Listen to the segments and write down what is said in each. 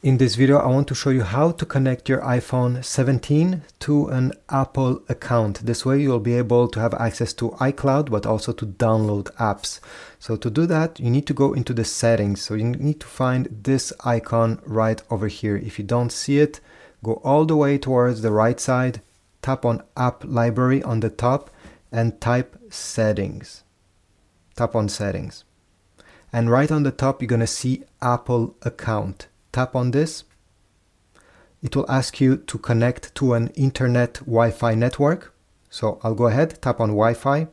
In this video, I want to show you how to connect your iPhone 17 to an Apple account. This way you'll be able to have access to iCloud, but also to download apps. So to do that, you need to go into the settings. So you need to find this icon right over here. If you don't see it, go all the way towards the right side, tap on App Library on the top and type Settings. Tap on Settings. And right on the top, you're going to see Apple Account. Tap on this. It will ask you to connect to an internet Wi-Fi network. So I'll go ahead, tap on Wi-Fi,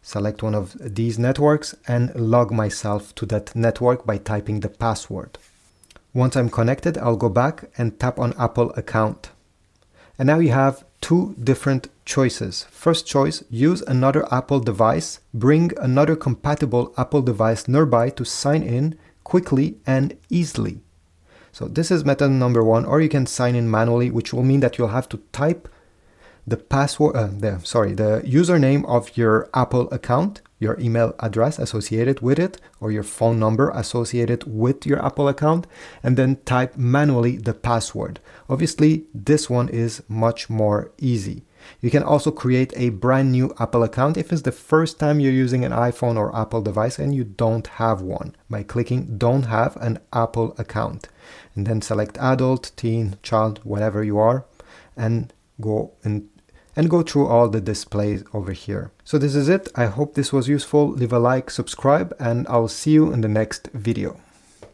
select one of these networks and log myself to that network by typing the password. Once I'm connected, I'll go back and tap on Apple Account. And now you have two different choices. First choice, use another Apple device. Bring another compatible Apple device nearby to sign in quickly and easily. So this is method number one, or you can sign in manually, which will mean that you'll have to type the password, the username of your Apple account, your email address associated with it, or your phone number associated with your Apple account, and then type manually the password. Obviously, this one is much more easy. You can also create a brand new Apple account if it's the first time you're using an iPhone or Apple device and you don't have one, by clicking Don't Have an Apple Account. And then select adult, teen, child, whatever you are, and go through all the displays over here. So this is it. I hope this was useful. Leave a like, subscribe, and I'll see you in the next video.